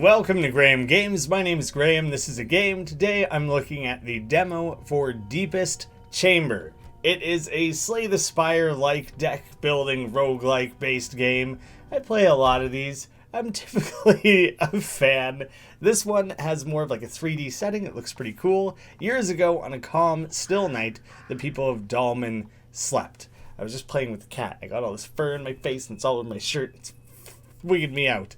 Welcome to Graeme Games. My name is Graeme. This is a game. Today I'm looking at the demo for Deepest Chamber. It is a Slay the Spire-like deck building roguelike based game. I play a lot of these. I'm typically a fan. This one has more of like a 3D setting. It looks pretty cool. Years ago, on a calm, still night, the people of Dalman slept. I was just playing with the cat. I got all this fur in my face and it's all over my shirt. It's wigging me out.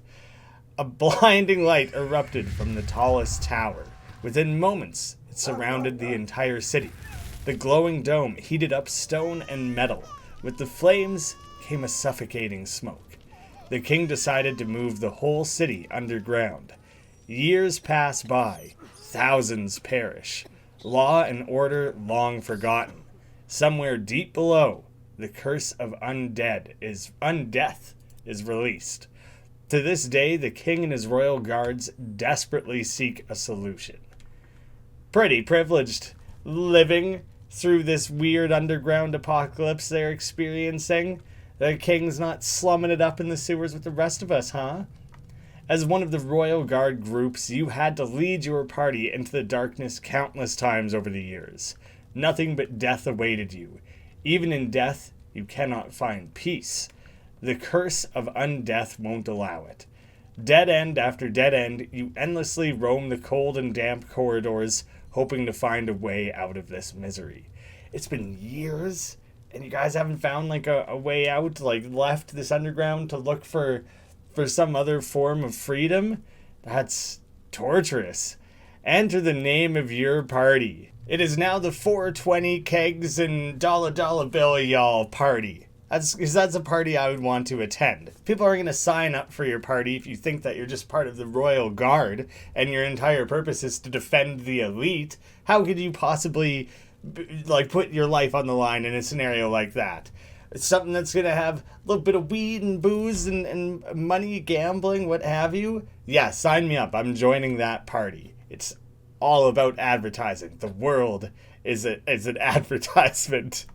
A blinding light erupted from the tallest tower. Within moments, it surrounded the entire city. The glowing dome heated up stone and metal. With the flames came a suffocating smoke. The king decided to move the whole city underground. Years pass by. Thousands perish. Law and order long forgotten. Somewhere deep below, the curse of undeath is released. To this day, the king and his royal guards desperately seek a solution. Pretty privileged living through this weird underground apocalypse they're experiencing. The king's not slumming it up in the sewers with the rest of us, huh? As one of the royal guard groups, you had to lead your party into the darkness countless times over the years. Nothing but death awaited you. Even in death, you cannot find peace. The curse of undeath won't allow it. Dead end after dead end, you endlessly roam the cold and damp corridors, hoping to find a way out of this misery. It's been years, and you guys haven't found like a way out, like left this underground to look for some other form of freedom? That's torturous. Enter the name of your party. It is now the 420 kegs and dollar bill y'all party. That's a party I would want to attend. People are going to sign up for your party if you think that you're just part of the royal guard and your entire purpose is to defend the elite. How could you possibly put your life on the line in a scenario like that? It's something that's going to have a little bit of weed and booze and money, gambling, what have you. Yeah, sign me up. I'm joining that party. It's all about advertising. The world is an advertisement.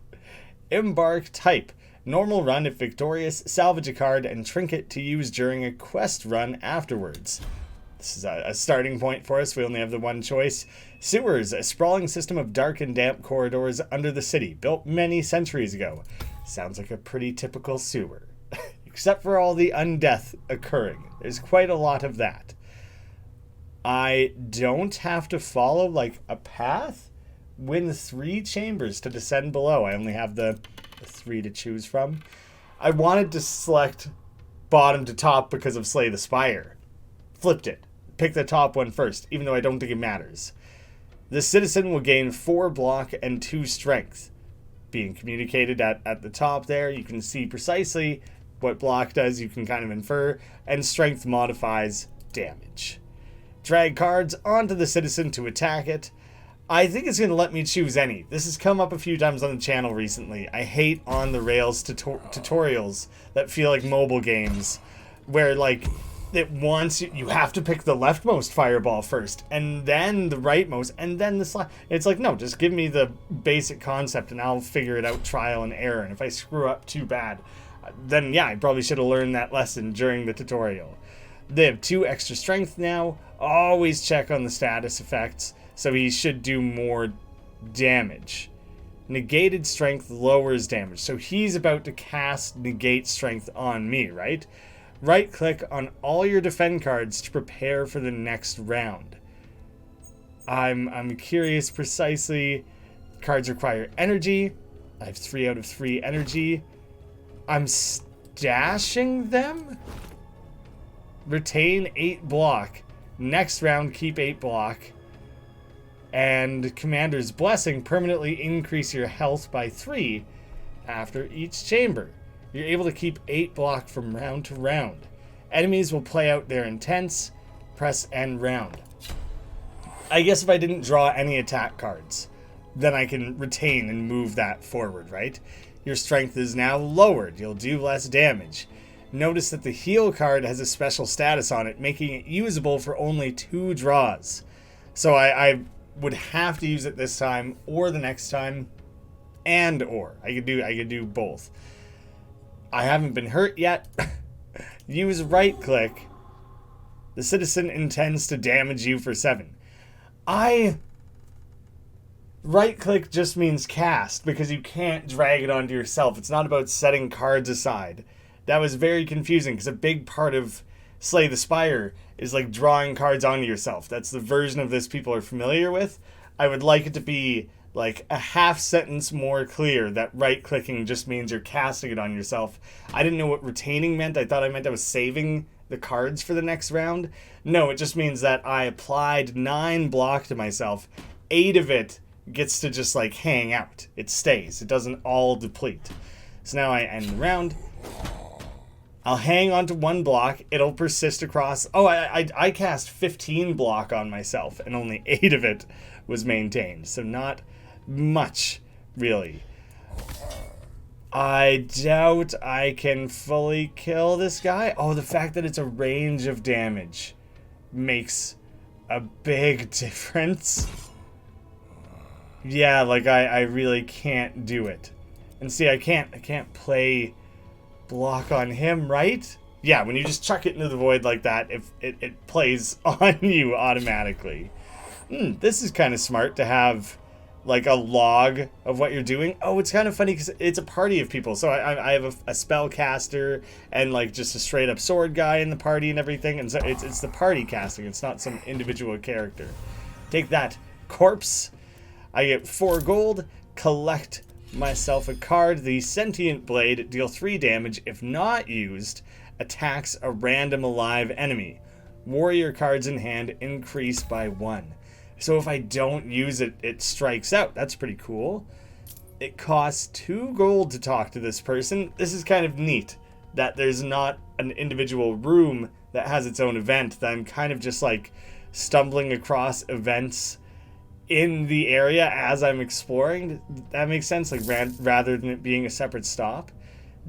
Embark type. Normal run if victorious, salvage a card, and trinket to use during a quest run afterwards. This is a starting point for us. We only have the one choice. Sewers, a sprawling system of dark and damp corridors under the city, built many centuries ago. Sounds like a pretty typical sewer. Except for all the undeath occurring. There's quite a lot of that. I don't have to follow like a path. Win 3 chambers to descend below. I only have the 3 to choose from. I wanted to select bottom to top because of Slay the Spire. Flipped it. Pick the top one first, even though I don't think it matters. The citizen will gain 4 block and 2 strength. Being communicated at the top there, you can see precisely what block does, you can kind of infer, and strength modifies damage. Drag cards onto the citizen to attack it. I think it's going to let me choose any. This has come up a few times on the channel recently. I hate on-the-rails tutorials that feel like mobile games, where like it wants you have to pick the leftmost fireball first, and then the rightmost, and then the slide. It's like, no, just give me the basic concept and I'll figure it out trial and error. And if I screw up too bad, then yeah, I probably should have learned that lesson during the tutorial. They have 2 extra strength now. Always check on the status effects. So he should do more damage. Negated strength lowers damage. So he's about to cast negate strength on me, right? Right click on all your defend cards to prepare for the next round. I'm curious precisely. Cards require energy. I have 3 out of 3 energy. I'm stashing them. Retain 8 block. Next round, keep 8 block. And Commander's Blessing, permanently increase your health by 3 after each chamber. You're able to keep 8 block from round to round. Enemies will play out their intents. Press end round. I guess if I didn't draw any attack cards, then I can retain and move that forward, right? Your strength is now lowered. You'll do less damage. Notice that the heal card has a special status on it, making it usable for only 2 draws. So I would have to use it this time or the next time, and or I could do both. I haven't been hurt yet. Use right click The citizen intends to damage you for 7. Right click just means cast because you can't drag it onto yourself. It's not about setting cards aside. That was very confusing because a big part of Slay the Spire is like drawing cards onto yourself. That's the version of this people are familiar with. I would like it to be like a half sentence more clear that right clicking just means you're casting it on yourself. I didn't know what retaining meant. I thought I meant I was saving the cards for the next round. No, it just means that I applied 9 block to myself. 8 of it gets to just like hang out. It stays. It doesn't all deplete. So now I end the round. I'll hang on to 1 block. It'll persist across. Oh, I cast 15 block on myself and only 8 of it was maintained. So not much, really. I doubt I can fully kill this guy. Oh, the fact that it's a range of damage makes a big difference. Yeah, like I really can't do it. And see, I can't play block on him, right? Yeah, when you just chuck it into the void like that, if it plays on you automatically. This is kind of smart to have like a log of what you're doing. Oh, it's kind of funny because it's a party of people. So I have a spellcaster and like just a straight up sword guy in the party and everything. And so it's the party casting. It's not some individual character. Take that, corpse. I get 4 gold, collect myself a card. The Sentient Blade, deal 3 damage. If not used, attacks a random alive enemy. Warrior cards in hand increase by 1. So if I don't use it, it strikes out. That's pretty cool. It costs 2 gold to talk to this person. This is kind of neat that there's not an individual room that has its own event, that I'm kind of just like stumbling across events in the area as I'm exploring. That makes sense, like rather than it being a separate stop.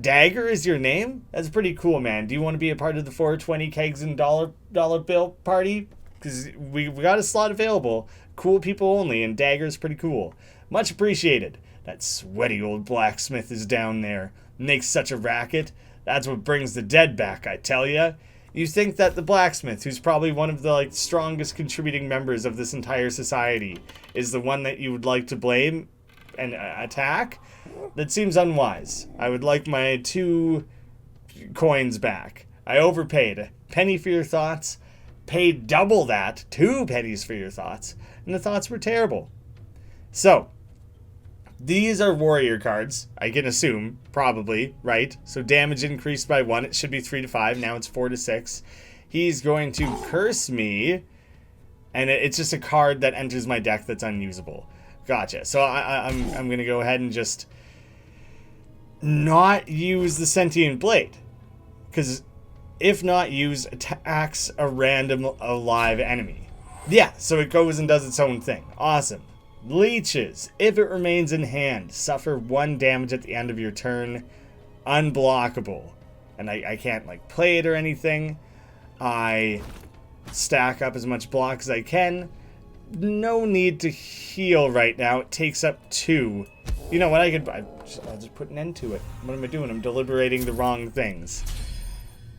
Dagger is your name? That's pretty cool, man. Do you want to be a part of the 420 kegs and dollar bill party? Because we got a slot available. Cool people only, and Dagger's pretty cool. Much appreciated. That sweaty old blacksmith is down there. Makes such a racket. That's what brings the dead back, I tell ya. You think that the blacksmith, who's probably one of the like strongest contributing members of this entire society, is the one that you would like to blame and attack? That seems unwise. I would like my 2 coins back. I overpaid. A penny for your thoughts. Paid double that. 2 pennies for your thoughts. And the thoughts were terrible. So, these are warrior cards, I can assume, probably, right? So damage increased by 1. It should be 3 to 5. Now it's 4 to 6. He's going to curse me, and it's just a card that enters my deck that's unusable. Gotcha. So I'm going to go ahead and just not use the Sentient Blade, because if not used, attacks a random alive enemy. Yeah, so it goes and does its own thing. Awesome. Leeches, if it remains in hand, suffer 1 damage at the end of your turn. Unblockable. And I can't like play it or anything. I stack up as much block as I can. No need to heal right now. It takes up 2. You know what, I'll just put an end to it. What am I doing? I'm deliberating the wrong things.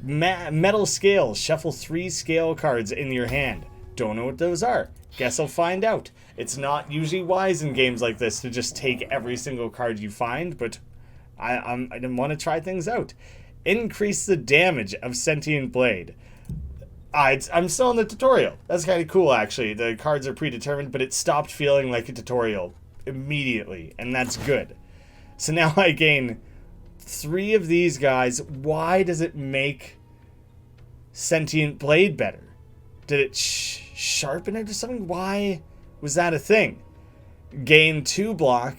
Metal scales, shuffle 3 scale cards in your hand. Don't know what those are. Guess I'll find out. It's not usually wise in games like this to just take every single card you find, but I didn't want to try things out. Increase the damage of Sentient Blade. I'm still in the tutorial. That's kind of cool, actually. The cards are predetermined, but it stopped feeling like a tutorial immediately, and that's good. So now I gain 3 of these guys. Why does it make Sentient Blade better? Did it sharpen it or something? Why was that a thing? Gain 2 block,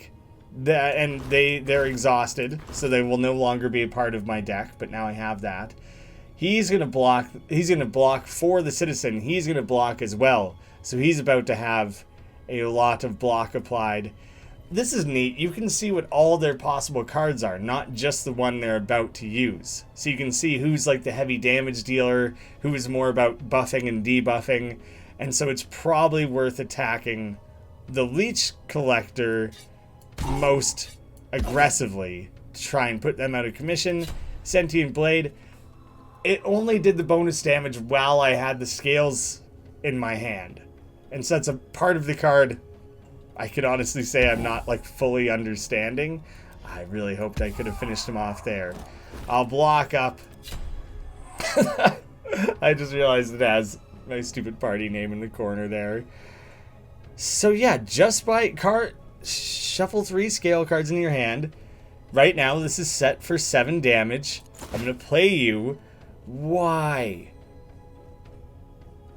and they're exhausted, so they will no longer be a part of my deck, but now I have that. He's gonna block for the citizen. He's gonna block as well. So he's about to have a lot of block applied. This is neat. You can see what all their possible cards are, not just the one they're about to use. So you can see who's like the heavy damage dealer, who is more about buffing and debuffing. And so it's probably worth attacking the Leech Collector most aggressively to try and put them out of commission. Sentient Blade, it only did the bonus damage while I had the scales in my hand. And so that's a part of the card I could honestly say I'm not like fully understanding. I really hoped I could have finished him off there. I'll block up. I just realized it has my stupid party name in the corner there. So yeah, just by shuffle 3 scale cards in your hand. Right now, this is set for 7 damage. I'm going to play you. Why?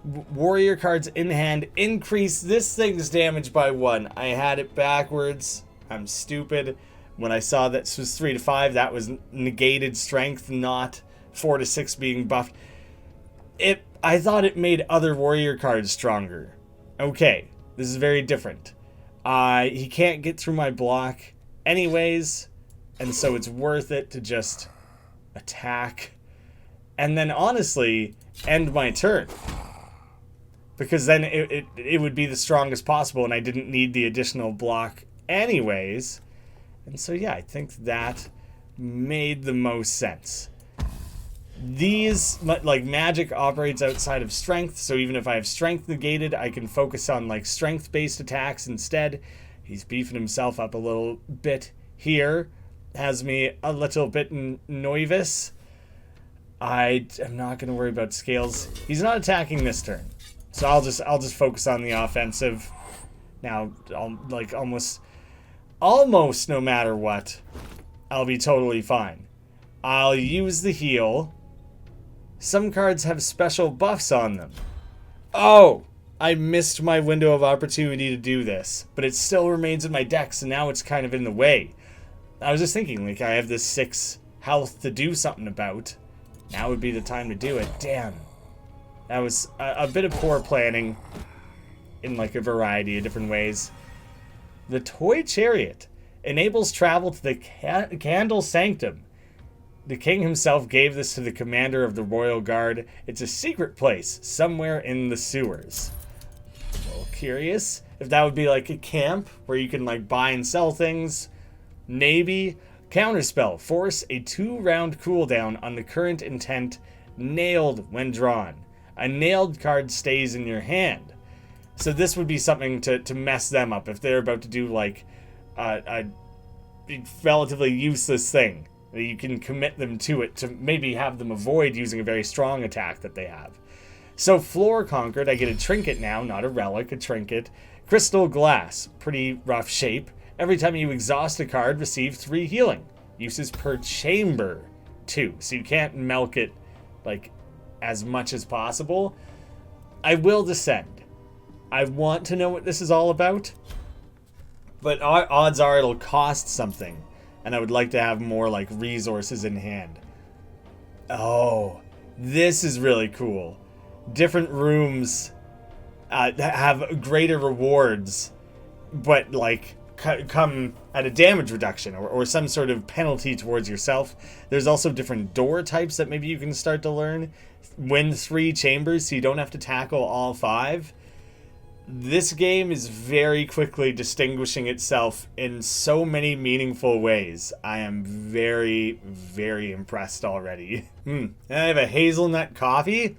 Warrior cards in hand. Increase this thing's damage by 1. I had it backwards. I'm stupid. When I saw that this was 3 to 5, that was negated strength, not 4 to 6 being buffed. I thought it made other warrior cards stronger. Okay, this is very different. He can't get through my block anyways, and so it's worth it to just attack. And then honestly, end my turn. Because then it would be the strongest possible, and I didn't need the additional block anyways. And so yeah, I think that made the most sense. These, like, magic operates outside of strength, so even if I have strength negated, I can focus on, like, strength-based attacks instead. He's beefing himself up a little bit here. Has me a little bit nervous. I am not going to worry about scales. He's not attacking this turn, so I'll just focus on the offensive. Now, like, almost no matter what, I'll be totally fine. I'll use the heal. Some cards have special buffs on them. Oh, I missed my window of opportunity to do this, but it still remains in my deck, so now it's kind of in the way. I was just thinking, like, I have this 6 health to do something about. Now would be the time to do it. Damn. That was a bit of poor planning in, like, a variety of different ways. The Toy Chariot enables travel to the Candle Sanctum. The king himself gave this to the commander of the Royal Guard. It's a secret place, somewhere in the sewers. A little curious if that would be like a camp where you can like buy and sell things. Maybe. Counterspell. Force a 2-round cooldown on the current intent. Nailed when drawn. A nailed card stays in your hand. So this would be something to mess them up if they're about to do like a relatively useless thing. You can commit them to it to maybe have them avoid using a very strong attack that they have. So Floor Conquered, I get a trinket now, not a relic, a trinket. Crystal Glass, pretty rough shape. Every time you exhaust a card, receive 3 healing. Uses per chamber, 2. So you can't milk it like as much as possible. I will descend. I want to know what this is all about, but odds are it'll cost something. And I would like to have more, like, resources in hand. Oh, this is really cool. Different rooms have greater rewards, but, like, come at a damage reduction or some sort of penalty towards yourself. There's also different door types that maybe you can start to learn. Win 3 chambers so you don't have to tackle all 5. This game is very quickly distinguishing itself in so many meaningful ways. I am very, very impressed already. And I have a hazelnut coffee.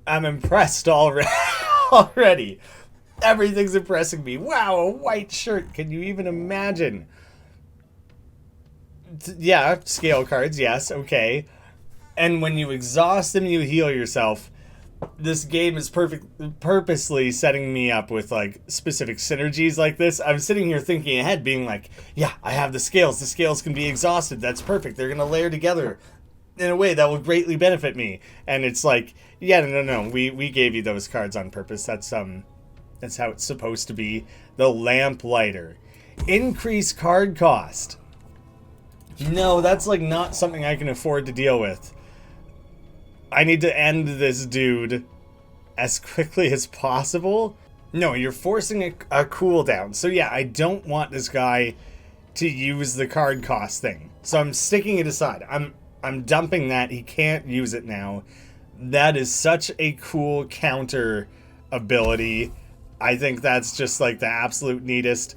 I'm impressed already. Everything's impressing me. Wow, a white shirt. Can you even imagine? Yeah, scale cards, yes, okay. And when you exhaust them, you heal yourself. This game is purposely setting me up with, like, specific synergies like this. I'm sitting here thinking ahead, being like, yeah, I have the scales. The scales can be exhausted. That's perfect. They're going to layer together in a way that will greatly benefit me. And it's like, yeah, no. We gave you those cards on purpose. That's how it's supposed to be. The Lamplighter. Increase card cost. No, that's, like, not something I can afford to deal with. I need to end this dude as quickly as possible. No, you're forcing a cooldown. So yeah, I don't want this guy to use the card cost thing. So I'm sticking it aside. I'm dumping that. He can't use it now. That is such a cool counter ability. I think that's just like the absolute neatest.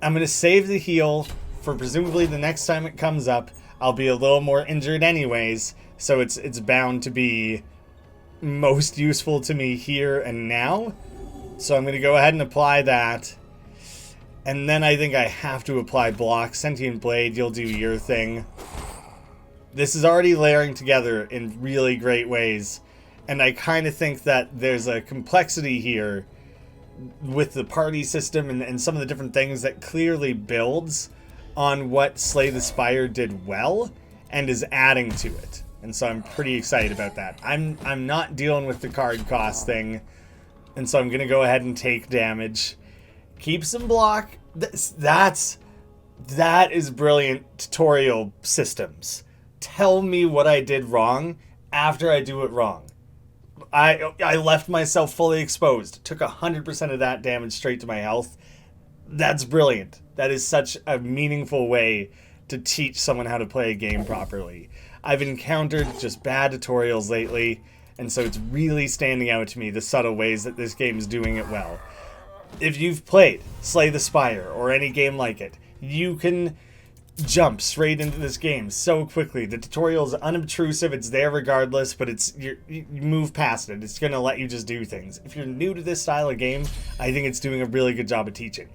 I'm going to save the heal for presumably the next time it comes up. I'll be a little more injured anyways. So it's bound to be most useful to me here and now. So I'm going to go ahead and apply that. And then I think I have to apply block. Sentient Blade, you'll do your thing. This is already layering together in really great ways. And I kind of think that there's a complexity here with the party system and some of the different things that clearly builds on what Slay the Spire did well and is adding to it. And so I'm pretty excited about that. I'm not dealing with the card cost thing. And so I'm going to go ahead and take damage. Keep some block. That is brilliant tutorial systems. Tell me what I did wrong after I do it wrong. I left myself fully exposed. Took 100% of that damage straight to my health. That's brilliant. That is such a meaningful way to teach someone how to play a game properly. I've encountered just bad tutorials lately, and so it's really standing out to me the subtle ways that this game is doing it well. If you've played Slay the Spire or any game like it, you can jump straight into this game so quickly. The tutorial is unobtrusive, it's there regardless, but you move past it. It's going to let you just do things. If you're new to this style of game, I think it's doing a really good job of teaching.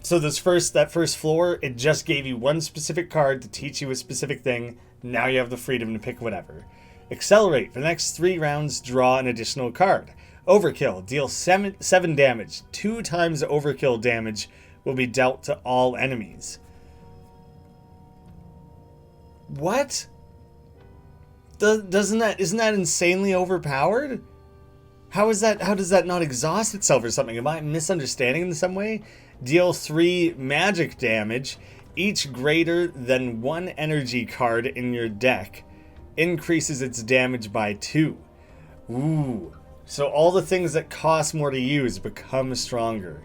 So that first floor, it just gave you one specific card to teach you a specific thing. Now you have the freedom to pick whatever. Accelerate. For the next 3 rounds, draw an additional card. Overkill. Deal 7 damage. 2 times overkill damage will be dealt to all enemies. What? Isn't that insanely overpowered? How does that not exhaust itself or something? Am I misunderstanding in some way? Deal 3 magic damage, each greater than 1 energy card in your deck. Increases its damage by 2. Ooh. So all the things that cost more to use become stronger.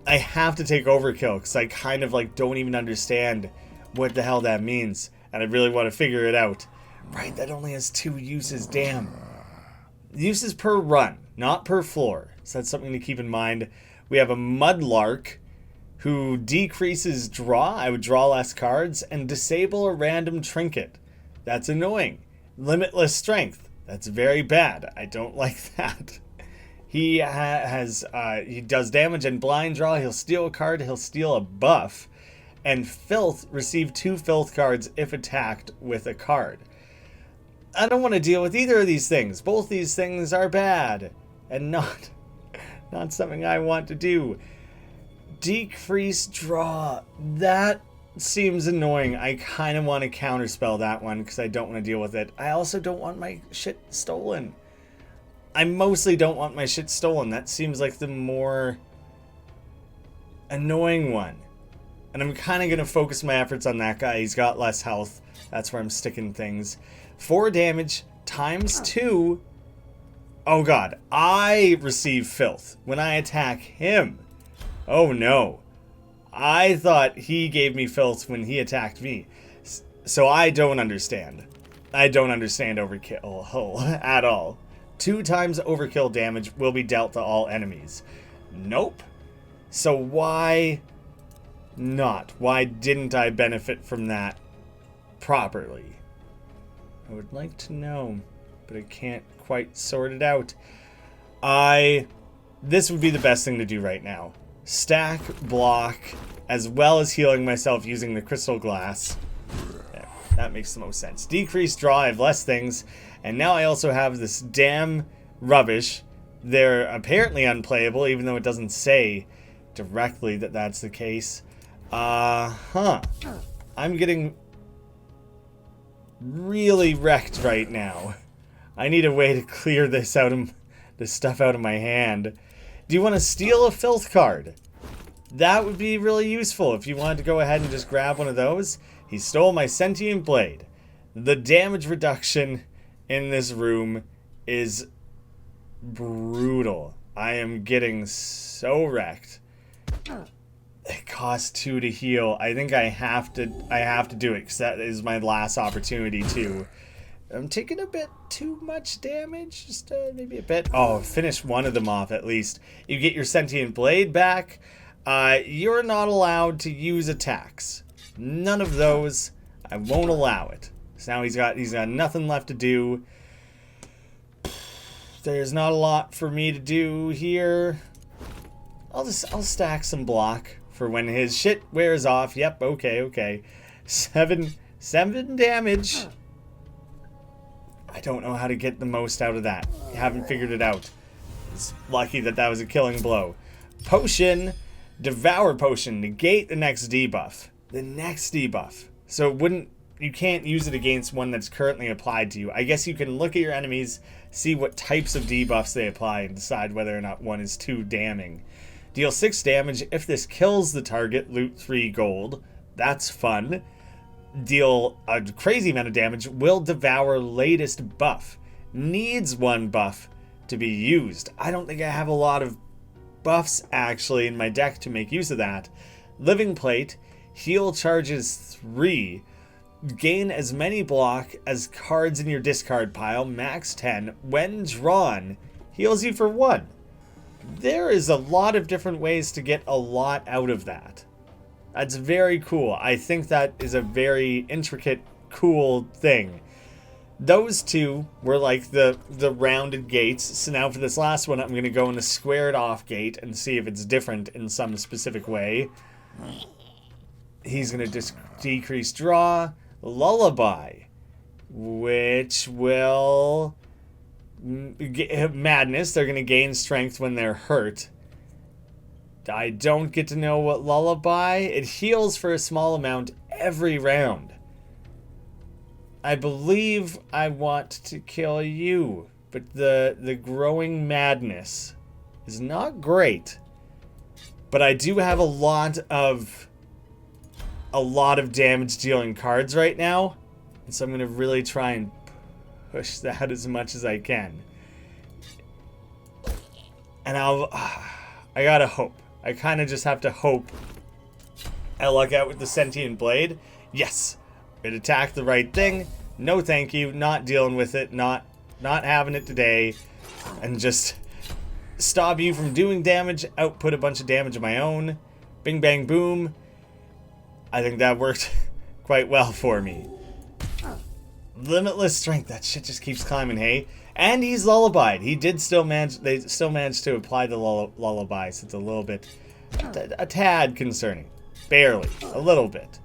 I have to take overkill because I kind of don't even understand what the hell that means. And I really want to figure it out. Right, that only has 2 uses, damn. Uses per run, not per floor. So that's something to keep in mind. We have a Mudlark who decreases draw. I would draw less cards. And disable a random trinket. That's annoying. Limitless strength. That's very bad. I don't like that. He he does damage and blind draw. He'll steal a card. He'll steal a buff. And Filth, receive 2 Filth cards if attacked with a card. I don't want to deal with either of these things. Both these things are bad. And not something I want to do. Decrease draw. That seems annoying. I kind of want to counterspell that one because I don't want to deal with it. I also don't want my shit stolen. I mostly don't want my shit stolen. That seems like the more annoying one. And I'm kind of going to focus my efforts on that guy. He's got less health. That's where I'm sticking things. 4 damage times 2. Oh god. I receive filth when I attack him. Oh no. I thought he gave me filth when he attacked me. So I don't understand. I don't understand overkill at all. 2 times overkill damage will be dealt to all enemies. Nope. So why not? Why didn't I benefit from that properly? I would like to know, but I can't quite sort it out. This would be the best thing to do right now. Stack, block, as well as healing myself using the crystal glass. Yeah, that makes the most sense. Decrease draw, I have less things. And now I also have this damn rubbish. They're apparently unplayable, even though it doesn't say directly that that's the case. I'm getting really wrecked right now. I need a way to clear this stuff out of my hand. Do you want to steal a filth card? That would be really useful if you wanted to go ahead and just grab one of those. He stole my sentient blade. The damage reduction in this room is brutal. I am getting so wrecked. It costs 2 to heal. I think I have to do it because that is my last opportunity too. I'm taking a bit too much damage, just maybe a bit. Oh, finish one of them off at least. You get your sentient blade back. You're not allowed to use attacks. None of those. I won't allow it. So now he's got nothing left to do. There's not a lot for me to do here. I'll stack some block for when his shit wears off. Yep, okay. 7 damage. I don't know how to get the most out of that. I haven't figured it out. It's lucky that was a killing blow. Potion, Devour Potion, negate the next debuff. The next debuff. So you can't use it against one that's currently applied to you. I guess you can look at your enemies, see what types of debuffs they apply, and decide whether or not one is too damning. Deal 6 damage. If this kills the target, loot 3 gold. That's fun. Deal a crazy amount of damage. Will devour latest buff. Needs 1 buff to be used. I don't think I have a lot of buffs actually in my deck to make use of that. Living Plate. Heal charges 3. Gain as many block as cards in your discard pile. Max 10. When drawn, heals you for 1. There is a lot of different ways to get a lot out of that. That's very cool. I think that is a very intricate, cool thing. Those two were like the rounded gates. So now for this last one, I'm going to go in a squared off gate and see if it's different in some specific way. He's going to decrease draw. Lullaby, which will... Madness. They're going to gain strength when they're hurt. I don't get to know what Lullaby. It heals for a small amount every round. I believe I want to kill you, but the growing madness is not great. But I do have a lot of damage dealing cards right now, and so I'm going to really try and push that as much as I can. And I gotta hope. I kind of just have to hope I luck out with the Sentient Blade. Yes, it attacked the right thing. No thank you, not dealing with it, not having it today. And just stop you from doing damage, output a bunch of damage of my own. Bing bang boom. I think that worked quite well for me. Limitless strength, that shit just keeps climbing, hey? And he's lullabied. He did still manage, they still managed to apply the lullaby, so it's a little bit, a tad concerning. Barely, a little bit.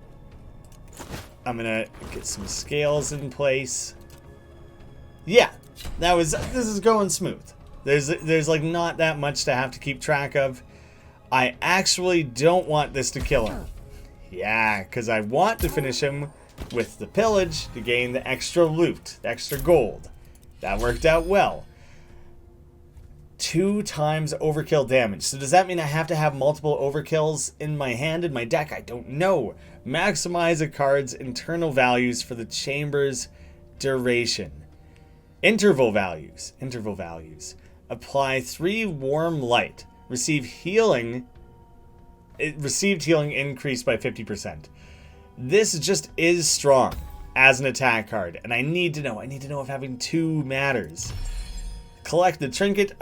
I'm gonna get some scales in place. Yeah, this is going smooth. There's like not that much to have to keep track of. I actually don't want this to kill him. Yeah, because I want to finish him with the pillage to gain the extra loot, the extra gold. That worked out well. 2 times overkill damage. So does that mean I have to have multiple overkills in my hand, in my deck? I don't know. Maximize a card's internal values for the chamber's duration. Interval values. Apply 3 warm light. Received healing increased by 50%. This just is strong as an attack card, and I need to know if having 2 matters. Collect the trinket,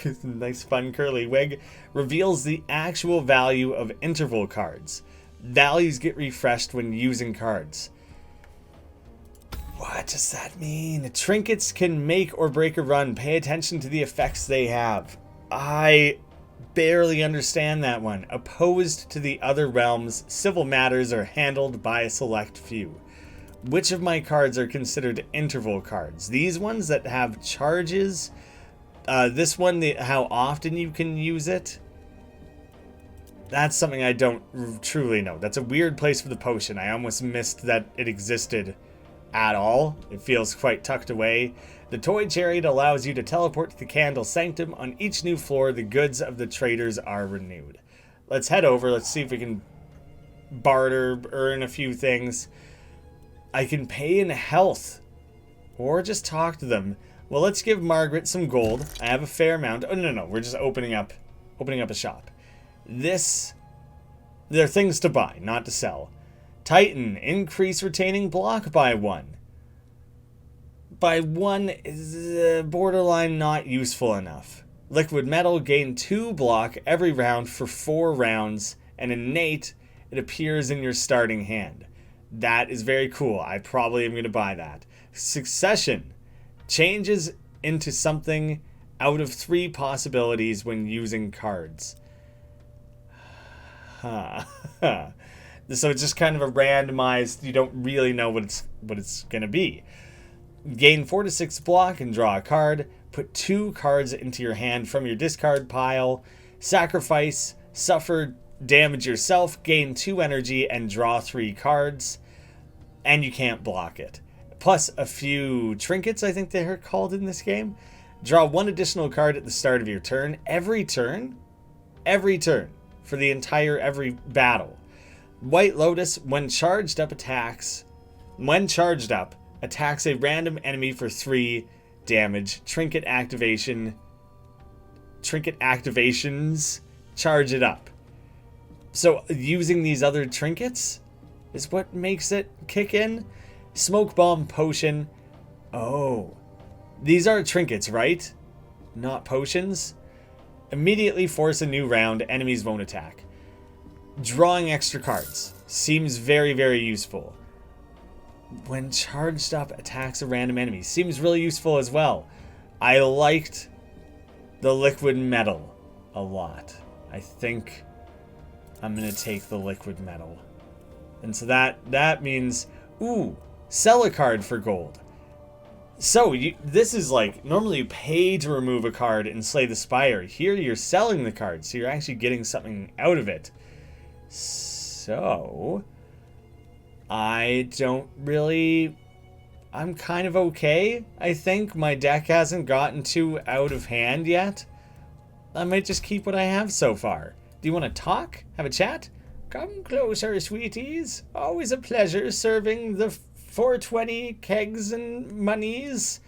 with a nice fun curly wig, reveals the actual value of interval cards. Values get refreshed when using cards. What does that mean? Trinkets can make or break a run. Pay attention to the effects they have. I barely understand that one. Opposed to the other realms, civil matters are handled by a select few. Which of my cards are considered interval cards? These ones that have charges? This one, how often you can use it? That's something I don't truly know. That's a weird place for the potion. I almost missed that it existed at all. It feels quite tucked away. The toy chariot allows you to teleport to the candle sanctum. On each new floor, the goods of the traders are renewed. Let's head over. Let's see if we can barter, earn a few things. I can pay in health or just talk to them. Well, let's give Margaret some gold. I have a fair amount. Oh, no. We're just opening up a shop. There are things to buy, not to sell. Titan, increase retaining block by 1. By 1 is borderline not useful enough. Liquid metal, gain 2 block every round for 4 rounds, and innate, it appears in your starting hand. That is very cool. I probably am going to buy that. Succession changes into something out of 3 possibilities when using cards. Huh. So it's just kind of a randomized, you don't really know what it's going to be. Gain 4 to 6 block and draw a card. Put 2 cards into your hand from your discard pile. Sacrifice, suffer damage yourself, gain 2 energy, and draw 3 cards. And you can't block it. Plus a few trinkets, I think they're called in this game. Draw 1 additional card at the start of your turn. Every turn. For the entire every battle. White Lotus, when charged up, attacks a random enemy for 3 damage. Trinket activations charge it up. So using these other trinkets is what makes it kick in. Smoke Bomb Potion. Oh. These are trinkets, right? Not potions. Immediately force a new round. Enemies won't attack. Drawing extra cards. Seems very, very useful. When charged up, attacks a random enemy. Seems really useful as well. I liked the liquid metal a lot. I think I'm going to take the liquid metal. And so that means, ooh, sell a card for gold. So this is like, normally you pay to remove a card in Slay the Spire. Here you're selling the card, so you're actually getting something out of it. So I'm kind of okay. I think my deck hasn't gotten too out of hand yet. I might just keep what I have so far. Do you want to talk? Have a chat? Come closer, sweeties. Always a pleasure serving the 420 kegs and monies.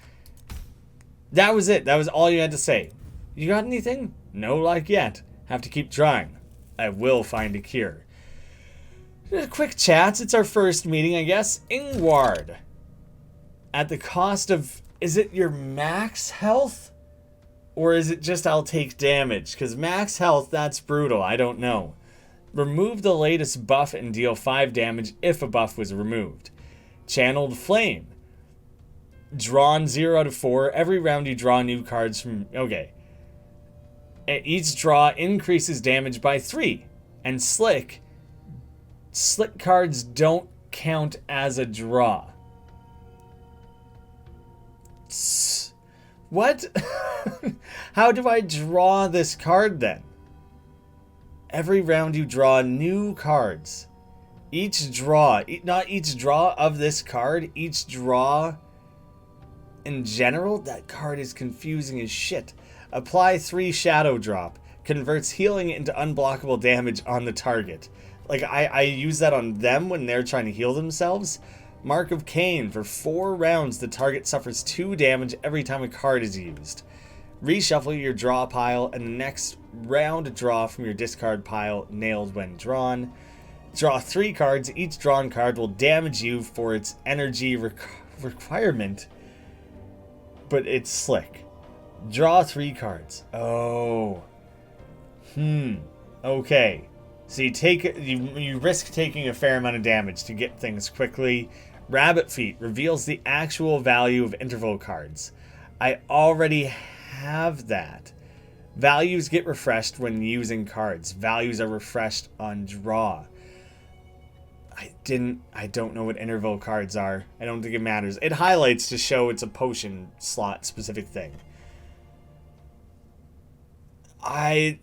That was it. That was all you had to say. You got anything? No luck yet. Have to keep trying. I will find a cure. Quick chats. It's our first meeting, I guess. Ingward. At the cost of... Is it your max health? Or is it just I'll take damage? Because max health, that's brutal. I don't know. Remove the latest buff and deal 5 damage if a buff was removed. Channeled Flame. Drawn 0 out of 4. Every round you draw new cards from... Okay. Each draw increases damage by 3. And Slick cards don't count as a draw. What? How do I draw this card then? Every round you draw new cards. Each draw, not each draw of this card, each draw in general, that card is confusing as shit. Apply 3 Shadow Drop. Converts healing into unblockable damage on the target. Like, I use that on them when they're trying to heal themselves. Mark of Cain. For 4 rounds, the target suffers 2 damage every time a card is used. Reshuffle your draw pile, and the next round draw from your discard pile, nailed when drawn. Draw 3 cards. Each drawn card will damage you for its energy requirement, but it's Slick. Draw 3 cards. Oh. Okay. So you risk taking a fair amount of damage to get things quickly. Rabbit Feet reveals the actual value of interval cards. I already have that. Values get refreshed when using cards. Values are refreshed on draw. I don't know what interval cards are. I don't think it matters. It highlights to show it's a potion slot specific thing.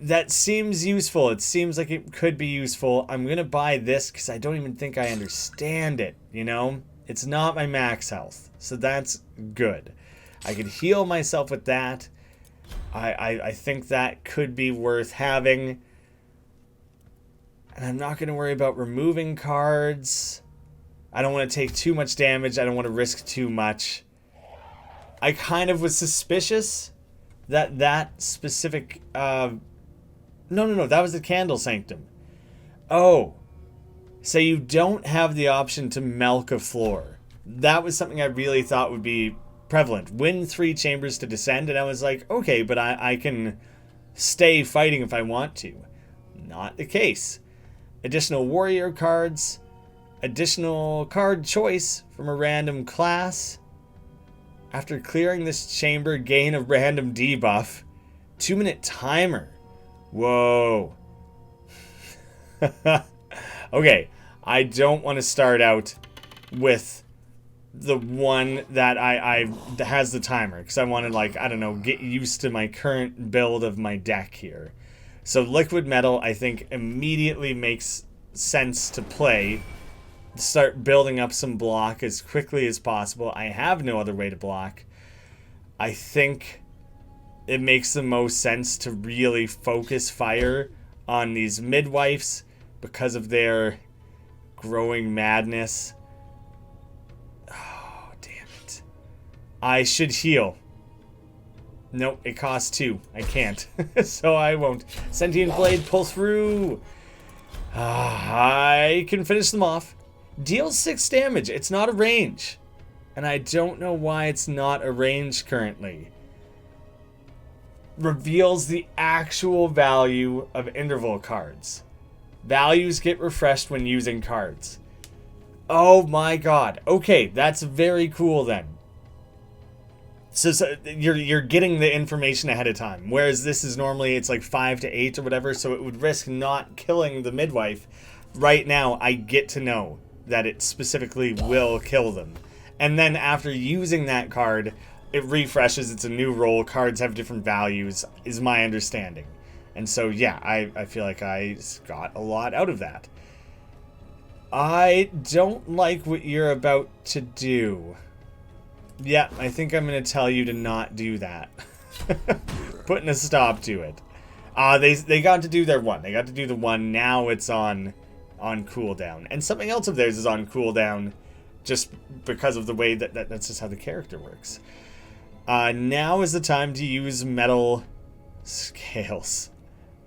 That seems useful. It seems like it could be useful. I'm going to buy this because I don't even think I understand it, you know? It's not my max health, so that's good. I could heal myself with that. I think that could be worth having. And I'm not going to worry about removing cards. I don't want to take too much damage. I don't want to risk too much. I kind of was suspicious that specific... No, that was the Candle Sanctum. Oh. So you don't have the option to milk a floor. That was something I really thought would be prevalent. Win 3 chambers to descend, and I was like, okay, but I can stay fighting if I want to. Not the case. Additional warrior cards. Additional card choice from a random class. After clearing this chamber, gain a random debuff. 2-minute timer. Whoa. Okay, I don't want to start out with the one that that has the timer, because I want to, like, I don't know, get used to my current build of my deck here. So liquid metal, I think, immediately makes sense to play. Start building up some block as quickly as possible. I have no other way to block. I think it makes the most sense to really focus fire on these midwives because of their growing madness. Oh, damn it. I should heal. Nope, it costs 2. I can't. So I won't. Sentient Blade, pull through. I can finish them off. Deals 6 damage. It's not a range. And I don't know why it's not a range currently. Reveals the actual value of interval cards. Values get refreshed when using cards. Oh my god. Okay, that's very cool then. So you're getting the information ahead of time. Whereas this is normally, it's like 5 to 8 or whatever, so it would risk not killing the midwife. Right now, I get to know that it specifically will kill them. And then after using that card, it refreshes, it's a new roll, cards have different values, is my understanding. And so, yeah, I feel like I got a lot out of that. I don't like what you're about to do. Yeah, I think I'm going to tell you to not do that. Putting a stop to it. They got to do their one. They got to do the one. Now it's on cooldown. And something else of theirs is on cooldown just because of the way that's just how the character works. Now is the time to use metal scales,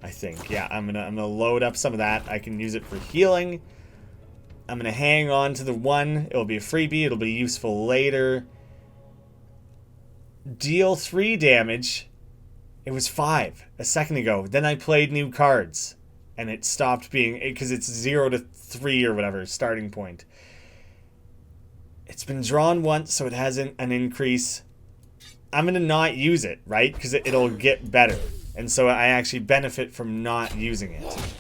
I think. Yeah, I'm gonna load up some of that. I can use it for healing. I'm gonna hang on to the one. It'll be a freebie. It'll be useful later. Deal 3 damage. It was 5 a second ago. Then I played new cards. And it stopped being, because it's 0 to 3 or whatever, starting point. It's been drawn once, so it has an increase. I'm going to not use it, right? Because it'll get better. And so I actually benefit from not using it.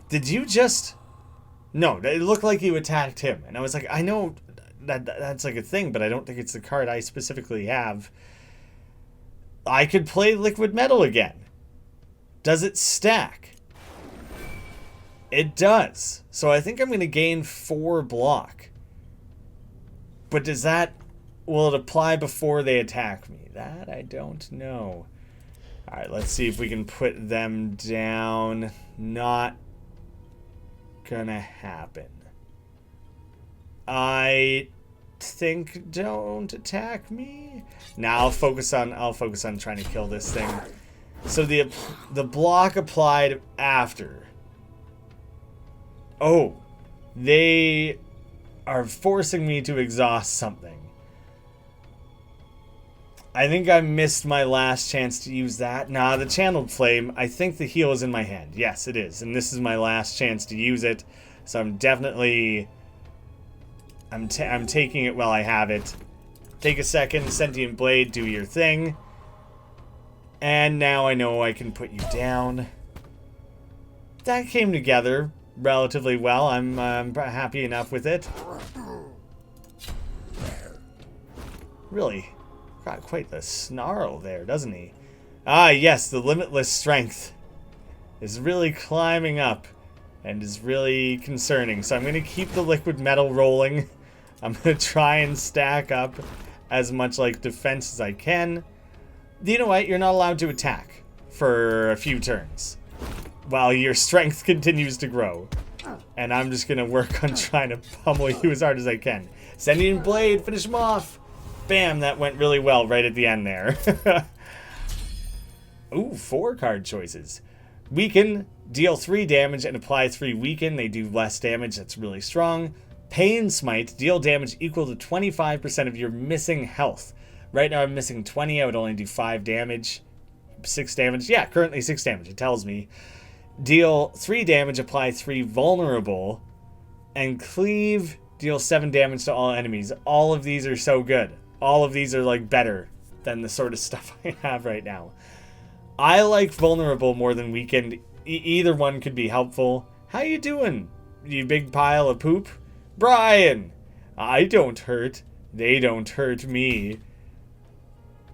Did you just... No, it looked like you attacked him. And I was like, I know that's like a thing, but I don't think it's the card I specifically have. I could play liquid metal again. Does it stack? It does. So I think I'm going to gain 4 block. But does that... Will it apply before they attack me? That I don't know. Alright, let's see if we can put them down. Not gonna happen. I think don't attack me. Now I'll focus on trying to kill this thing. So the block applied after. Oh, they are forcing me to exhaust something. I think I missed my last chance to use that. Nah, the channeled flame, I think the heal is in my hand. Yes, it is. And this is my last chance to use it. So I'm definitely... I'm taking it while I have it. Take a second, Sentient Blade, do your thing. And now I know I can put you down. That came together relatively well. I'm happy enough with it. Really got quite the snarl there, doesn't he? Ah, yes, the limitless strength is really climbing up and is really concerning. So I'm going to keep the liquid metal rolling. I'm going to try and stack up as much like defense as I can. You know what? You're not allowed to attack for a few turns while your strength continues to grow. And I'm just going to work on trying to pummel you as hard as I can. Sentient Blade, finish him off. Bam, that went really well right at the end there. Ooh, 4 card choices. Weaken, deal 3 damage and apply 3 weaken. They do less damage, that's really strong. Pain Smite, deal damage equal to 25% of your missing health. Right now I'm missing 20, I would only do 5 damage. 6 damage, yeah, currently 6 damage, it tells me. Deal 3 damage, apply 3 vulnerable. And cleave, deal 7 damage to all enemies. All of these are so good. All of these are like better than the sort of stuff I have right now. I like vulnerable more than weakened. Either one could be helpful. How you doing, you big pile of poop? Brian! I don't hurt. They don't hurt me.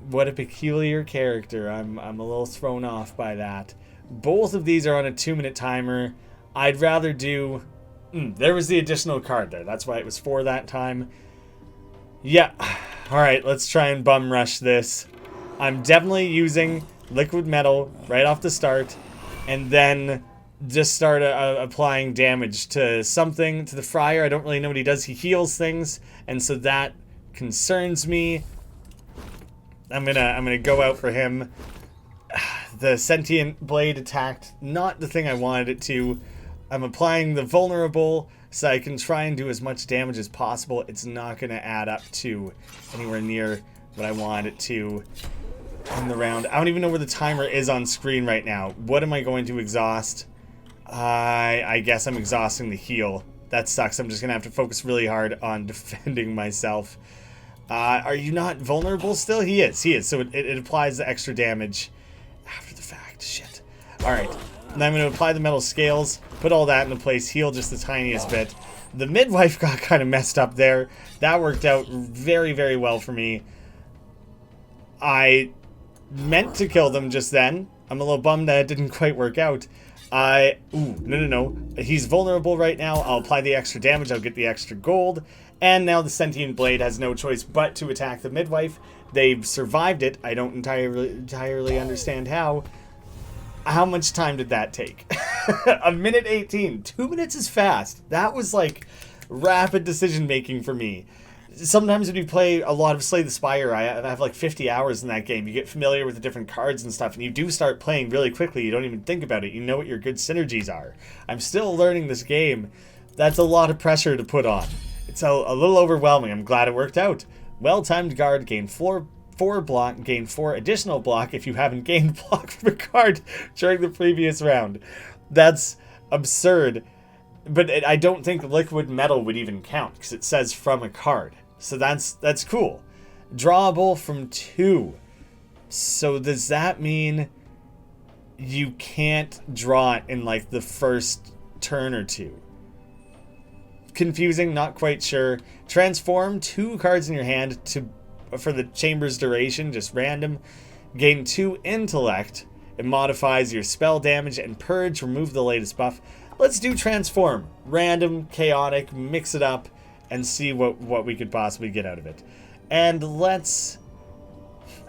What a peculiar character. I'm a little thrown off by that. Both of these are on a 2-minute timer. I'd rather do... there was the additional card there. That's why it was 4 that time. Yeah. Alright, let's try and bum rush this. I'm definitely using liquid metal right off the start. And then just start applying damage to something. To the friar, I don't really know what he does. He heals things. And so that concerns me. I'm gonna go out for him. The sentient blade attacked. Not the thing I wanted it to. I'm applying the vulnerable so I can try and do as much damage as possible. It's not going to add up to anywhere near what I want it to in the round. I don't even know where the timer is on screen right now. What am I going to exhaust? I guess I'm exhausting the heal. That sucks. I'm just going to have to focus really hard on defending myself. Are you not vulnerable still? He is. He is. So it applies the extra damage after the fact. Shit. Alright. Now I'm going to apply the metal scales, put all that into place, heal just the tiniest bit. The midwife got kind of messed up there. That worked out very, very well for me. I meant to kill them just then. I'm a little bummed that it didn't quite work out. No. He's vulnerable right now. I'll apply the extra damage. I'll get the extra gold. And now the sentient blade has no choice but to attack the midwife. They've survived it. I don't entirely understand how. How much time did that take? A minute 18. 2 minutes is fast. That was like rapid decision making for me. Sometimes when you play a lot of Slay the Spire, I have like 50 hours in that game. You get familiar with the different cards and stuff, and you do start playing really quickly. You don't even think about it. You know what your good synergies are. I'm still learning this game. That's a lot of pressure to put on. It's a little overwhelming. I'm glad it worked out. Well-timed guard, gain 4 block, gain 4 additional block if you haven't gained block from a card during the previous round. That's absurd. But I don't think liquid metal would even count because it says from a card. So that's cool. Drawable from 2. So does that mean you can't draw it in like the first turn or 2? Confusing, not quite sure. Transform 2 cards in your hand for the chamber's duration, just random. Gain 2 intellect. It modifies your spell damage, and purge, remove the latest buff. Let's do transform. Random, chaotic, mix it up, and see what we could possibly get out of it. And let's...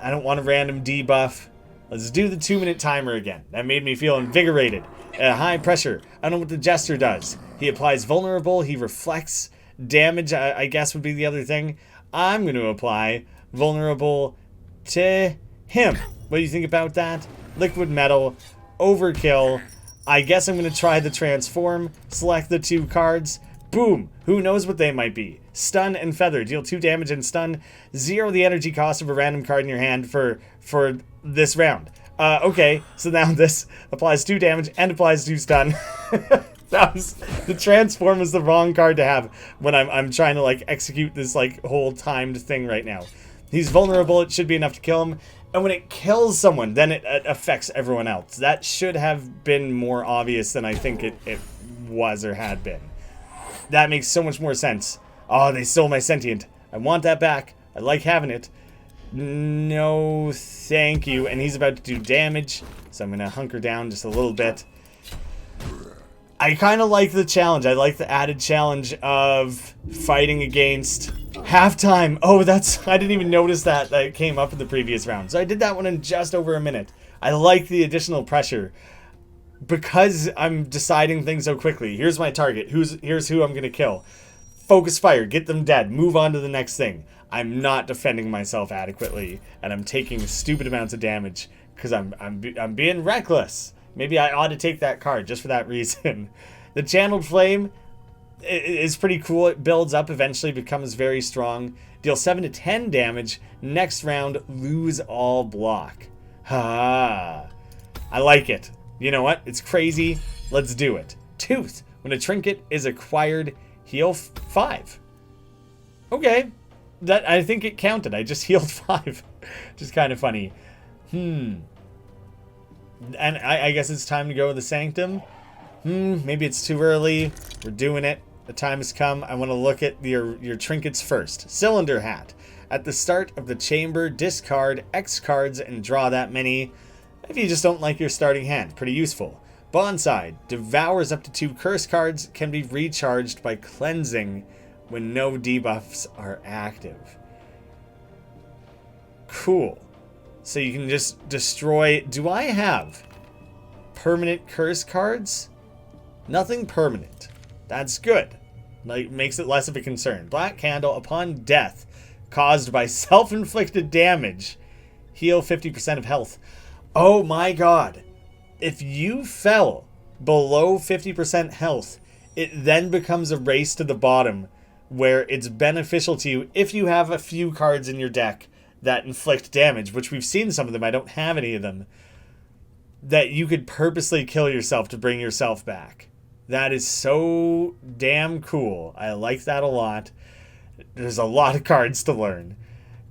I don't want a random debuff. Let's do the 2-minute timer again. That made me feel invigorated. High pressure. I don't know what the jester does. He applies vulnerable. He reflects damage, I guess would be the other thing. I'm going to apply vulnerable to him. What do you think about that? Liquid metal. Overkill. I guess I'm going to try the transform. Select the 2 cards. Boom. Who knows what they might be. Stun and feather. Deal 2 damage and stun. 0 the energy cost of a random card in your hand for this round. Okay, so now this applies 2 damage and applies 2 stun. The transform is the wrong card to have when I'm trying to like execute this like whole timed thing right now. He's vulnerable. It should be enough to kill him. And when it kills someone, then it affects everyone else. That should have been more obvious than I think it was or had been. That makes so much more sense. Oh, they stole my sentient. I want that back. I like having it. No, thank you. And he's about to do damage, so I'm going to hunker down just a little bit. I kind of like the challenge. I like the added challenge of fighting against halftime. Oh, I didn't even notice that it came up in the previous round. So I did that one in just over a minute. I like the additional pressure. Because I'm deciding things so quickly. Here's my target. Here's who I'm going to kill. Focus fire. Get them dead. Move on to the next thing. I'm not defending myself adequately. And I'm taking stupid amounts of damage. Because I'm being reckless. Maybe I ought to take that card just for that reason. The channeled flame is pretty cool. It builds up, eventually becomes very strong. Deal 7 to 10 damage. Next round, lose all block. Ha! I like it. You know what? It's crazy. Let's do it. Tooth. When a trinket is acquired, Heal 5. Okay. That, I think it counted. I just healed 5. Which is kind of funny. And I guess it's time to go to the Sanctum. Maybe it's too early. We're doing it. The time has come. I want to look at your trinkets first. Cylinder Hat. At the start of the chamber, discard X cards and draw that many. If you just don't like your starting hand, pretty useful. Bonsai. Devours up to 2 curse cards. Can be recharged by cleansing when no debuffs are active. Cool. So you can just destroy... Do I have permanent curse cards? Nothing permanent. That's good. Like, makes it less of a concern. Black Candle. Upon death caused by self-inflicted damage, heal 50% of health. Oh my god. If you fell below 50% health, it then becomes a race to the bottom where it's beneficial to you if you have a few cards in your deck that inflict damage, which we've seen some of them. I don't have any of them. That you could purposely kill yourself to bring yourself back. That is so damn cool. I like that a lot. There's a lot of cards to learn.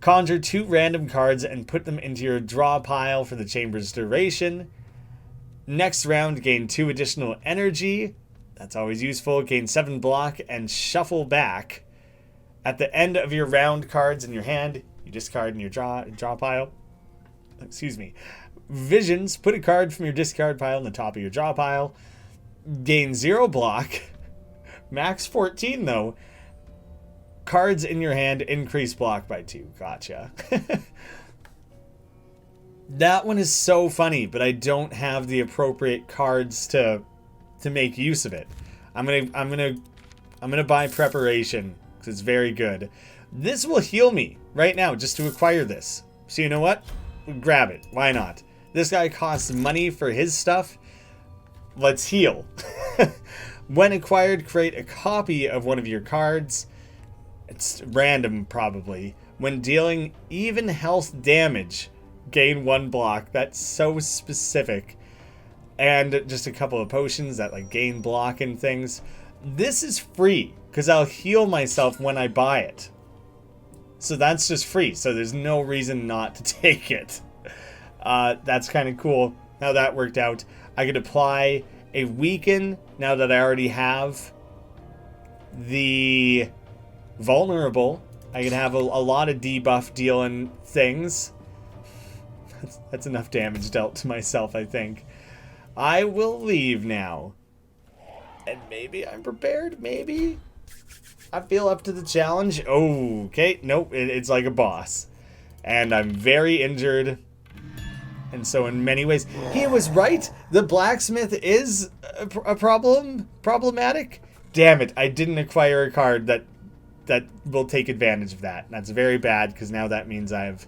Conjure 2 random cards and put them into your draw pile for the chamber's duration. Next round, gain 2 additional energy. That's always useful. Gain 7 block and shuffle back. At the end of your round cards in your hand, you discard in your draw pile. Excuse me. Visions. Put a card from your discard pile on the top of your draw pile. Gain 0 block. Max 14 though. Cards in your hand increase block by 2. Gotcha. That one is so funny, but I don't have the appropriate cards to make use of it. I'm gonna buy preparation because it's very good. This will heal me right now just to acquire this. So you know what? Grab it. Why not? This guy costs money for his stuff. Let's heal. When acquired, create a copy of one of your cards. It's random, probably. When dealing even health damage, gain 1 block. That's so specific. And just a couple of potions that like gain block and things. This is free because I'll heal myself when I buy it. So that's just free. So there's no reason not to take it. That's kind of cool how that worked out. I could apply a weaken now that I already have the vulnerable. I could have a lot of debuff dealing things. That's enough damage dealt to myself, I think. I will leave now. And maybe I'm prepared, maybe? I feel up to the challenge. Oh, okay. Nope, it's like a boss. And I'm very injured. And so in many ways, he was right. The blacksmith is a problematic. Damn it, I didn't acquire a card that will take advantage of that. That's very bad because now that means I have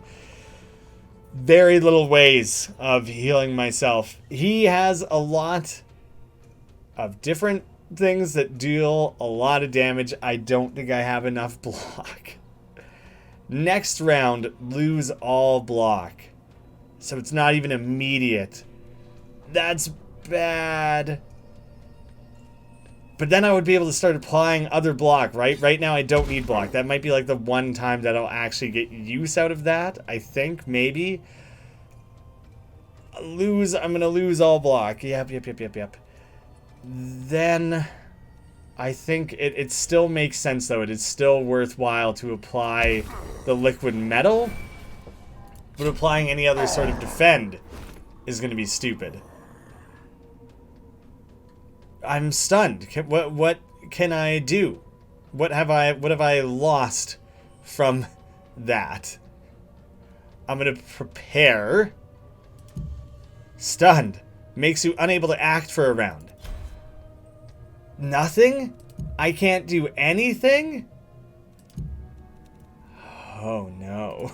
very little ways of healing myself. He has a lot of different things that deal a lot of damage. I don't think I have enough block. Next round, lose all block. So it's not even immediate. That's bad. But then I would be able to start applying other block, right? Right now I don't need block. That might be like the one time that I'll actually get use out of that. I think, maybe. I'm gonna lose all block. Yep. Then I think it still makes sense though. It is still worthwhile to apply the liquid metal. But applying any other sort of defend is gonna be stupid. I'm stunned. What can I do? What have I lost from that? I'm gonna prepare. Stunned. Makes you unable to act for a round. Nothing? I can't do anything? Oh no.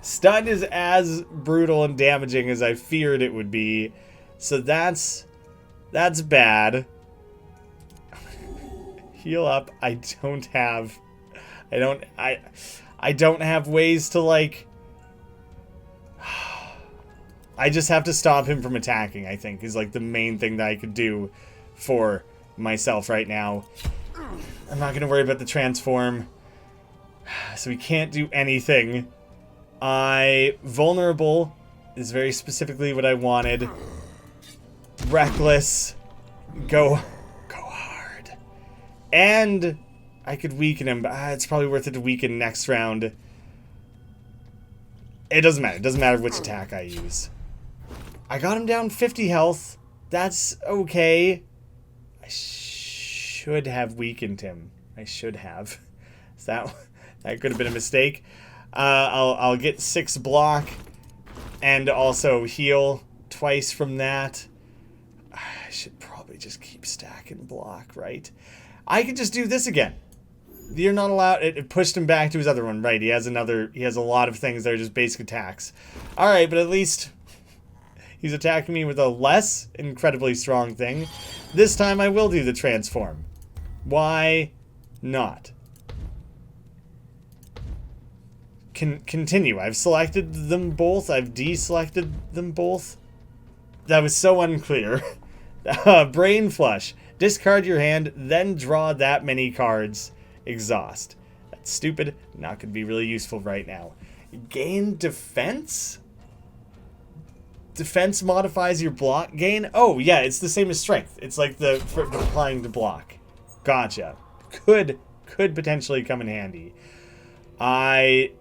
Stun is as brutal and damaging as I feared it would be. So that's bad. Heal up. I don't have ways to like I just have to stop him from attacking, I think, is like the main thing that I could do for myself right now. I'm not going to worry about the transform. So we can't do anything. Vulnerable is very specifically what I wanted. Reckless. Go hard. And I could weaken him, but it's probably worth it to weaken next round. It doesn't matter. It doesn't matter which attack I use. I got him down 50 health. That's okay. I should have weakened him. I should have. That could have been a mistake. I'll get 6 block and also heal twice from that. I should probably just keep stacking block, right? I could just do this again. You're not allowed. It pushed him back to his other one, right? He has a lot of things that are just basic attacks. All right, but at least he's attacking me with a less incredibly strong thing. This time I will do the transform. Why not? Continue. I've selected them both. I've deselected them both. That was so unclear. Brain flush. Discard your hand, then draw that many cards. Exhaust. That's stupid. Not going to be really useful right now. Gain defense? Defense modifies your block gain? Oh, yeah, it's the same as strength. It's like for applying to block. Gotcha. Could potentially come in handy. I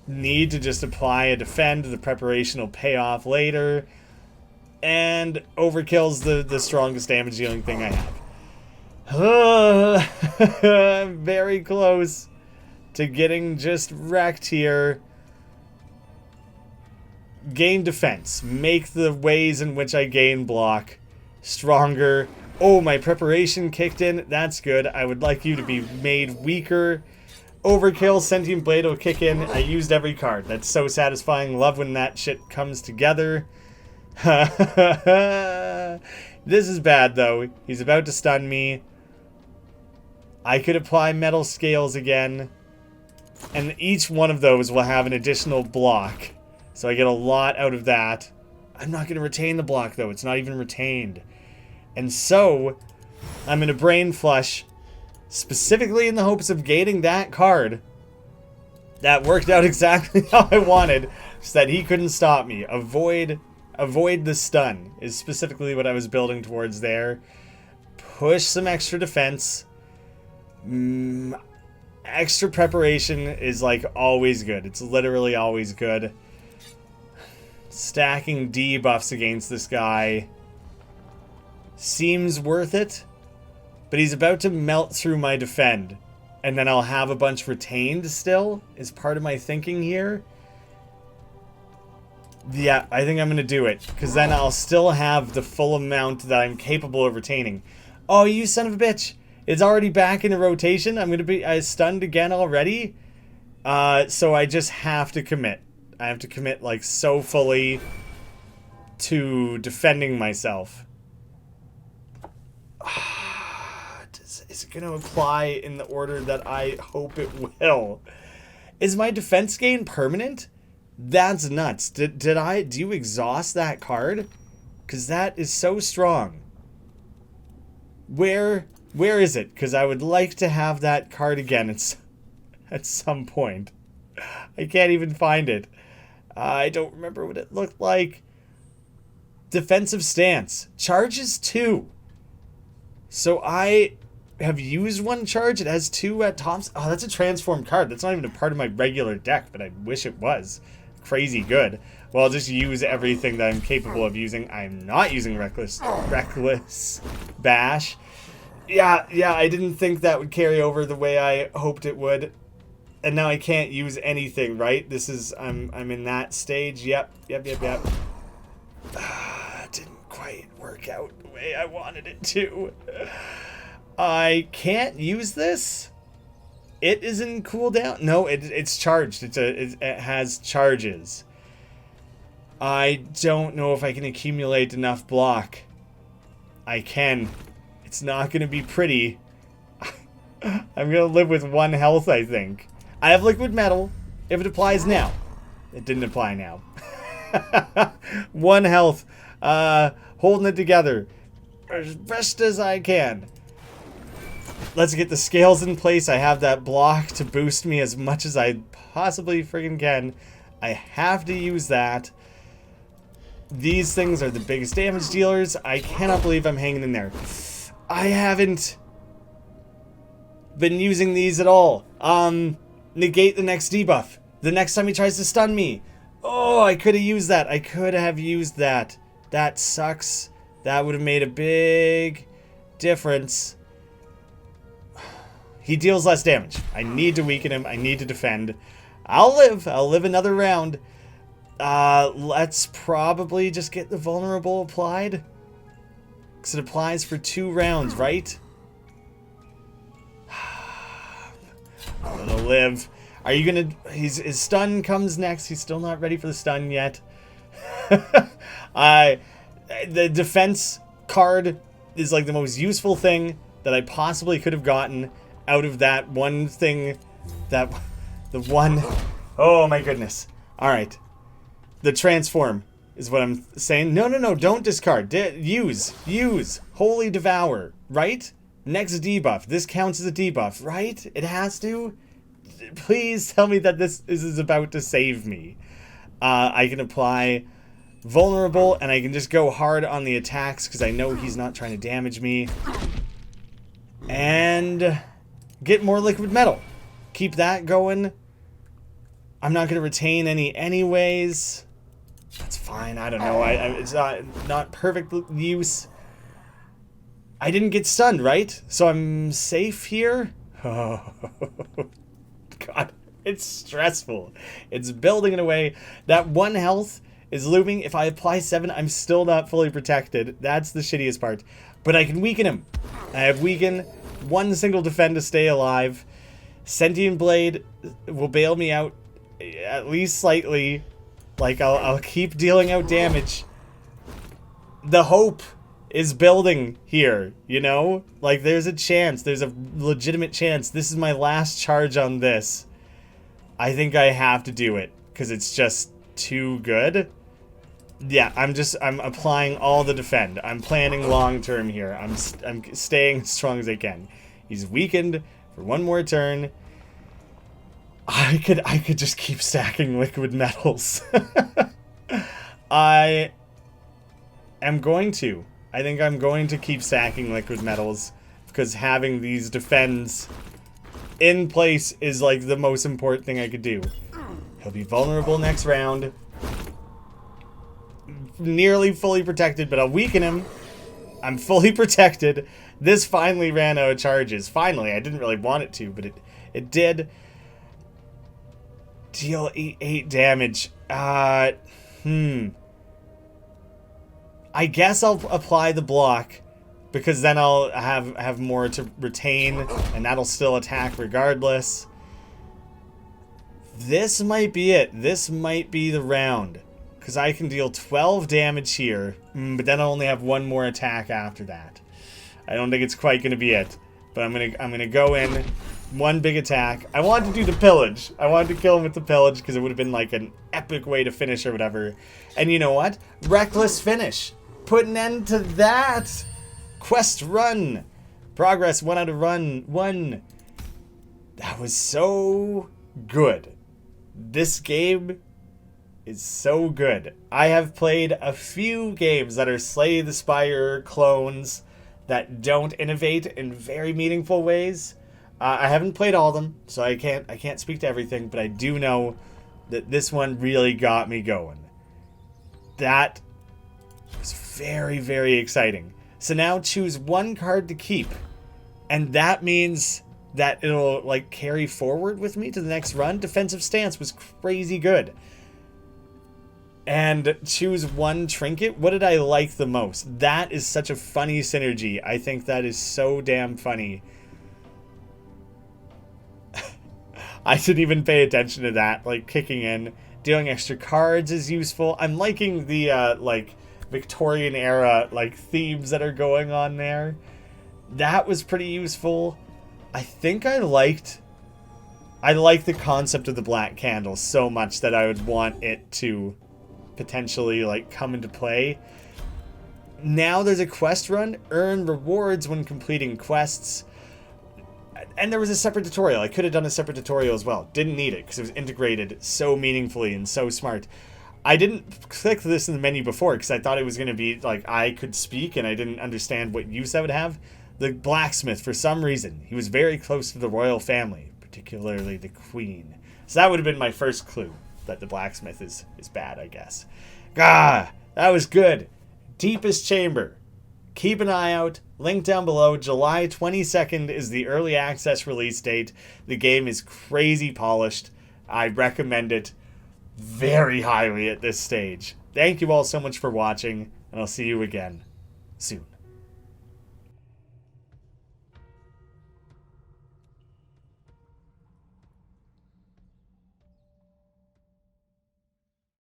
need to just apply a defend. The preparation will pay off later. And overkill's the strongest damage dealing thing I have. Very close to getting just wrecked here. Gain defense. Make the ways in which I gain block stronger. Oh, my preparation kicked in. That's good. I would like you to be made weaker. Overkill, Sentient Blade will kick in. I used every card. That's so satisfying. Love when that shit comes together. This is bad, though. He's about to stun me. I could apply metal scales again. And each one of those will have an additional block. So I get a lot out of that. I'm not going to retain the block, though. It's not even retained. And so, I'm going to brain flush, specifically in the hopes of gaining that card. That worked out exactly how I wanted, so that he couldn't stop me. Avoid the stun is specifically what I was building towards there. Push some extra defense. Extra preparation is like always good. It's literally always good. Stacking debuffs against this guy seems worth it, but he's about to melt through my defend, and then I'll have a bunch retained still, is part of my thinking here. Yeah, I think I'm going to do it, because then I'll still have the full amount that I'm capable of retaining. Oh, you son of a bitch. It's already back in the rotation. I'm going to be stunned again already. So I just have to commit. I have to commit, like, so fully to defending myself. Is it going to apply in the order that I hope it will? Is my defense gain permanent? That's nuts. Do you exhaust that card? Because that is so strong. Where is it? Because I would like to have that card again at some point. I can't even find it. I don't remember what it looked like. Defensive stance. Charges 2. So I have used one charge. It has 2 at tops. Oh, that's a transform card. That's not even a part of my regular deck, but I wish it was. Crazy good. Well, I'll just use everything that I'm capable of using. I'm not using Reckless Bash. Yeah, I didn't think that would carry over the way I hoped it would. And now I can't use anything, right? This is, I'm in that stage. Yep. Didn't quite work out the way I wanted it to. I can't use this? It is in cooldown? No, it's charged. It has charges. I don't know if I can accumulate enough block. I can. It's not going to be pretty. I'm going to live with 1 health, I think. I have liquid metal. If it applies now. It didn't apply now. 1 health. Holding it together as best as I can. Let's get the scales in place. I have that block to boost me as much as I possibly friggin' can. I have to use that. These things are the biggest damage dealers. I cannot believe I'm hanging in there. I haven't been using these at all. Negate the next debuff. The next time he tries to stun me. Oh, I could have used that. I could have used that. That sucks. That would have made a big difference. He deals less damage. I need to weaken him. I need to defend. I'll live. I'll live another round. Let's probably just get the vulnerable applied. Because it applies for 2 rounds, right? I'm gonna live. Are you gonna... His stun comes next. He's still not ready for the stun yet. The defense card is like the most useful thing that I possibly could have gotten out of that one thing. The one... Oh my goodness. Alright. The transform is what I'm saying. No, don't discard. Use. Holy Devour, right? Next debuff. This counts as a debuff, right? It has to? Please tell me that this is about to save me. I can apply vulnerable, and I can just go hard on the attacks because I know he's not trying to damage me. And get more liquid metal. Keep that going. I'm not going to retain any anyways. That's fine. I don't know. It's not perfect use. I didn't get stunned, right? So I'm safe here? Oh, God. It's stressful. It's building in a way. That 1 health is looming. If I apply 7, I'm still not fully protected. That's the shittiest part. But I can weaken him. I have weaken. 1 single defend to stay alive. Sentient Blade will bail me out at least slightly. Like, I'll keep dealing out damage. The hope is building here, you know? Like, there's a chance. There's a legitimate chance. This is my last charge on this. I think I have to do it, because it's just too good. Yeah, I'm applying all the defend. I'm planning long term here. I'm staying as strong as I can. He's weakened for 1 more turn. I could just keep stacking liquid metals. I am going to. I think I'm going to keep stacking liquid metals because having these defends in place is like the most important thing I could do. He'll be vulnerable next round. Nearly fully protected, but I'll weaken him. I'm fully protected. This finally ran out of charges. Finally, I didn't really want it to, but it did. Deal 8 damage. I guess I'll apply the block because then I'll have more to retain and that'll still attack regardless. This might be it. This might be the round because I can deal 12 damage here, but then I'll only have 1 more attack after that. I don't think it's quite going to be it, but I'm gonna go in. 1 big attack. I wanted to do the pillage. I wanted to kill him with the pillage because it would have been like an epic way to finish or whatever. And you know what? Reckless finish. Put an end to that. Quest run. Progress 1 out of run 1. That was so good. This game is so good. I have played a few games that are Slay the Spire clones that don't innovate in very meaningful ways. I haven't played all of them, so I can't speak to everything, but I do know that this one really got me going. That was very, very exciting. So now choose 1 card to keep, and that means that it'll like carry forward with me to the next run. Defensive Stance was crazy good. And choose 1 trinket. What did I like the most? That is such a funny synergy. I think that is so damn funny. I didn't even pay attention to that, like kicking in. Dealing extra cards is useful. I'm liking the like Victorian era like themes that are going on there. That was pretty useful. I think I liked the concept of the black candle so much that I would want it to potentially like come into play. Now there's a quest run. Earn rewards when completing quests. And there was a separate tutorial. I could have done a separate tutorial as well. Didn't need it because it was integrated so meaningfully and so smart. I didn't click this in the menu before because I thought it was going to be like I could speak and I didn't understand what use I would have. The blacksmith, for some reason, he was very close to the royal family, particularly the queen. So that would have been my first clue that the blacksmith is bad, I guess. Ah, that was good. Deepest Chamber. Keep an eye out. Link down below. July 22nd is the early access release date. The game is crazy polished. I recommend it very highly at this stage. Thank you all so much for watching, and I'll see you again soon.